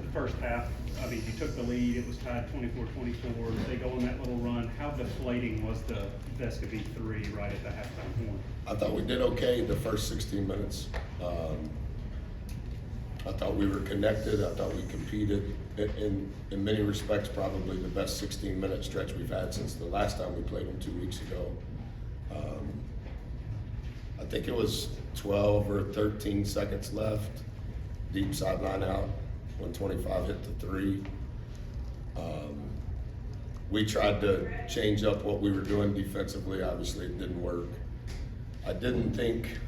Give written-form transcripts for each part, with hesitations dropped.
The first half, I mean, you took the lead, it was tied 24-24. They go on that little run. How deflating was the Vescovy three right at the halftime point? I thought we did okay the first 16 minutes. I thought we were connected. I thought we competed. In many respects, probably the best 16-minute stretch we've had since the last time we played them 2 weeks ago. I think it was 12 or 13 seconds left. Deep sideline out when 25 hit the three. We tried to change up what we were doing defensively. Obviously, it didn't work. I didn't think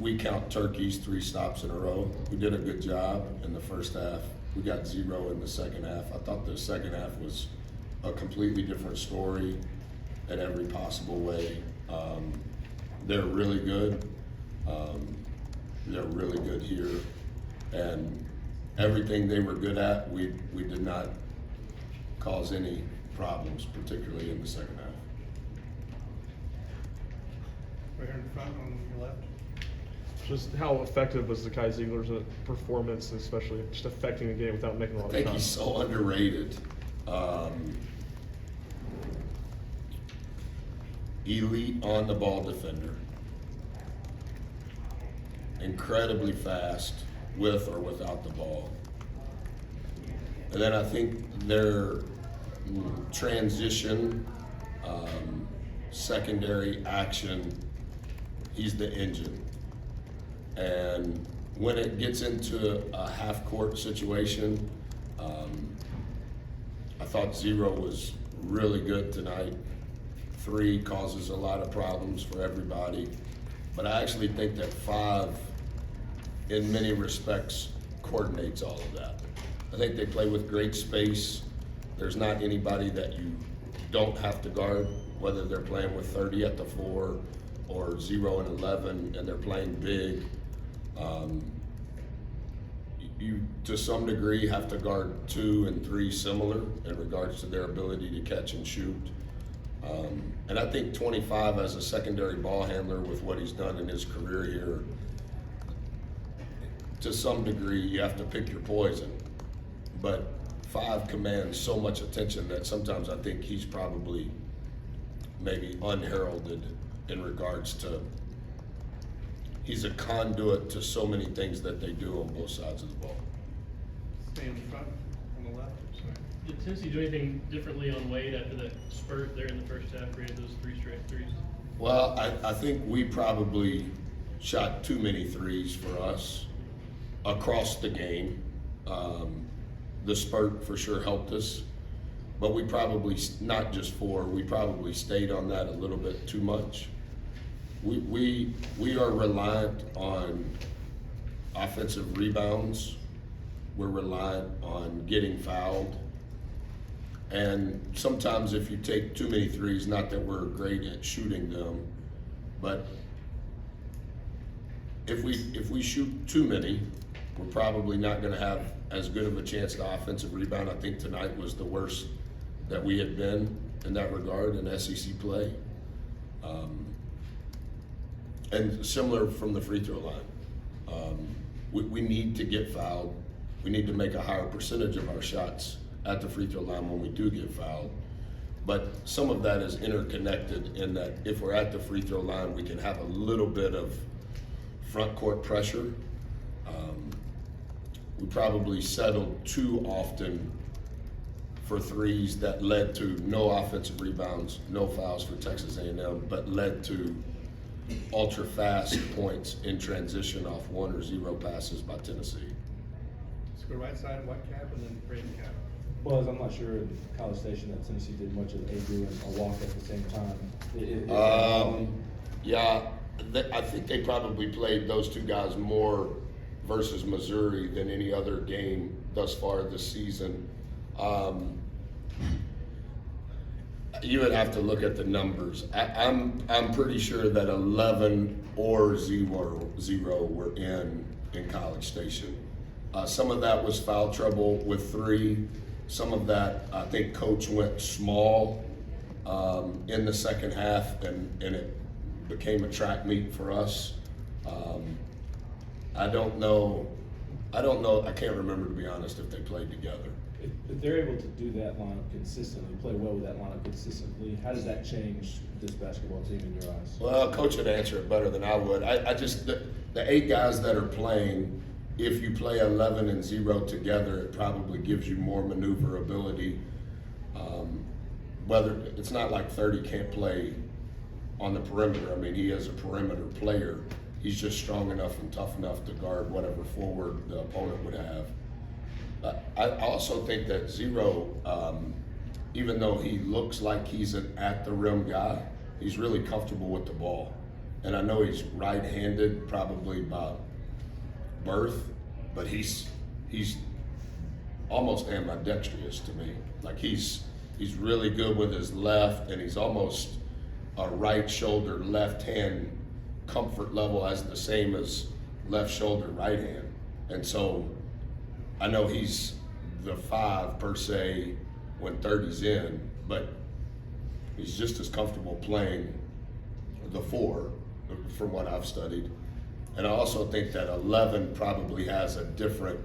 we count turkeys 3 stops in a row. We did a good job in the first half. We got 0 in the second half. I thought the second half was a completely different story in every possible way. They're really good. They're really good here. And everything they were good at, we did not cause any problems, particularly in the second half. Right here in front on your left. Just how effective was the Kai Ziegler's performance, especially just affecting the game without making a lot I of think he's shots? so underrated. Elite on the ball defender. Incredibly fast with or without the ball. And then I think their transition, secondary action, he's the engine. And when it gets into a half-court situation, I thought 0 was really good tonight. 3 causes a lot of problems for everybody. But I actually think that 5, in many respects, coordinates all of that. I think they play with great space. There's not anybody that you don't have to guard, whether they're playing with 30 at the 4 or 0 and 11, and they're playing big. You, to some degree, have to guard 2 and 3 similar in regards to their ability to catch and shoot. And I think 25 as a secondary ball handler with what he's done in his career here, to some degree, you have to pick your poison. But 5 commands so much attention that sometimes I think he's probably maybe unheralded in regards to, he's a conduit to so many things that they do on both sides of the ball. Stay in front on the left. Sorry. Did Tennessee do anything differently on Wade after that spurt there in the first half where he had those 3 straight threes? Well, I think we probably shot too many threes for us across the game. The spurt for sure helped us, but we probably, not just 4, we probably stayed on that a little bit too much. We are reliant on offensive rebounds. We're reliant on getting fouled. And sometimes if you take too many threes, not that we're great at shooting them, but if we shoot too many, we're probably not going to have as good of a chance to offensive rebound. I think tonight was the worst that we had been in that regard in SEC play. And similar from the free throw line. We need to get fouled. We need to make a higher percentage of our shots at the free throw line when we do get fouled. But some of that is interconnected in that if we're at the free throw line, we can have a little bit of front court pressure. We probably settled too often for threes that led to no offensive rebounds, no fouls for Texas A&M, but led to ultra fast points in transition off 1 or 0 passes by Tennessee. Let's go right side, white cap, and then Braden cap. Well, I'm not sure in College Station that Tennessee did much of a do and a walk at the same time. Yeah, I think they probably played those 2 guys more versus Missouri than any other game thus far this season. You would have to look at the numbers. I'm pretty sure that 11 or 0 were in College Station. Some of that was foul trouble with 3. Some of that, I think Coach went small in the second half, and it became a track meet for us. I don't know I don't know, I can't remember, to be honest, if they played together. If they're able to do that lineup consistently, play well with that lineup consistently, how does that change this basketball team in your eyes? Well, coach would answer it better than I would. I just, the 8 guys that are playing, if you play 11 and 0 together, it probably gives you more maneuverability. Whether, it's not like 30 can't play on the perimeter. I mean, he is a perimeter player. He's just strong enough and tough enough to guard whatever forward the opponent would have. I also think that 0, even though he looks like he's an at the rim guy, he's really comfortable with the ball. And I know he's right-handed probably by birth, but he's almost ambidextrous to me. Like he's really good with his left, and he's almost a right shoulder, left hand comfort level as the same as left shoulder, right hand. And so I know he's the 5 per se when 30's in, but he's just as comfortable playing the 4 from what I've studied. And I also think that 11 probably has a different,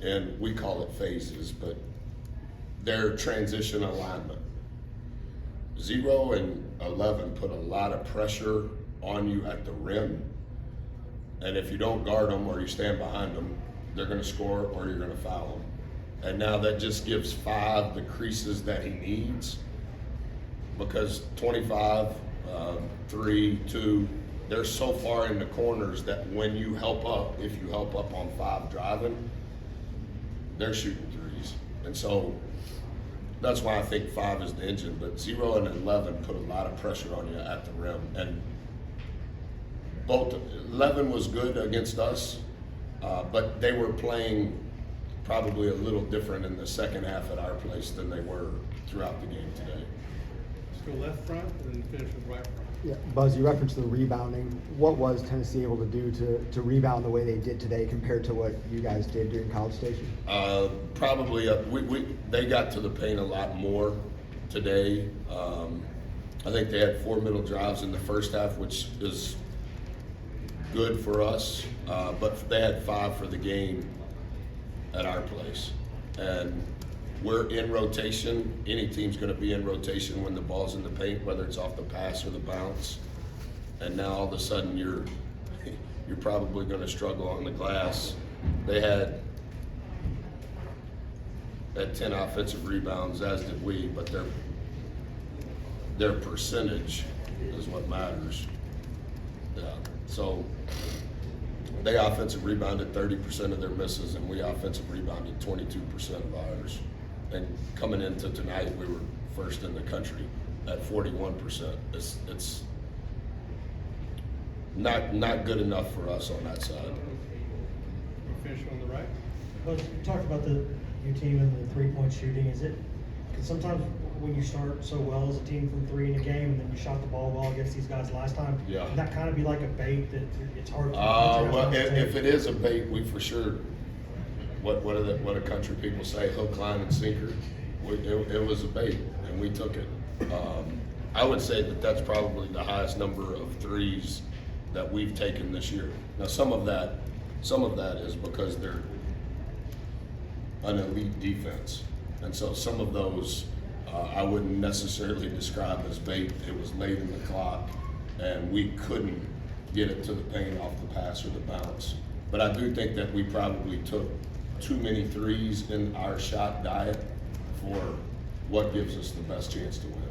and we call it phases, but their transition alignment. 0 and 11 put a lot of pressure on you at the rim, and if you don't guard them or you stand behind them, they're going to score or you're going to foul them. And now that just gives 5 the creases that he needs, because 25, 3, 2, they're so far in the corners that when you help up, if you help up on 5 driving, they're shooting threes. And so that's why I think 5 is the engine, but 0 and 11 put a lot of pressure on you at the rim. And both 11 was good against us, but they were playing probably a little different in the second half at our place than they were throughout the game today. Let's go left front and then finish with right front. Yeah, Buzz, you referenced the rebounding. What was Tennessee able to do to rebound the way they did today compared to what you guys did during College Station? Probably, they got to the paint a lot more today. I think they had 4 middle drives in the first half, which is good for us, but they had 5 for the game at our place. And we're in rotation. Any team's going to be in rotation when the ball's in the paint, whether it's off the pass or the bounce. And now all of a sudden you're probably going to struggle on the glass. They had 10 offensive rebounds, as did we, but their percentage is what matters. Yeah. So they offensive rebounded 30% of their misses, and we offensive rebounded 22% of ours. And coming into tonight, we were first in the country at 41%. It's not good enough for us on that side. We'll finish on the right. But you talked about your team and the 3-point shooting. Because sometimes when you start so well as a team from 3 in a game, and then you shot the ball well against these guys last time, Yeah. can that kind of be like a bait that it's hard to Well, if it is a bait, we for sure, what do country people say, hook, line, and sinker? It was a bait, and we took it. I would say that that's probably the highest number of threes that we've taken this year. Now, some of that is because they're an elite defense, and so some of those I wouldn't necessarily describe as bait. It was late in the clock, and we couldn't get it to the paint off the pass or the bounce. But I do think that we probably took too many threes in our shot diet for what gives us the best chance to win.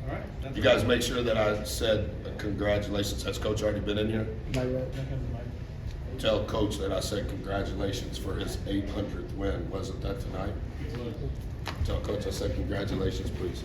All right. that's You guys make sure that I said congratulations. Has Coach already been in here? Not yet. Tell Coach that I said congratulations for his 800th win. Wasn't that tonight? Tell Coach I said congratulations, please.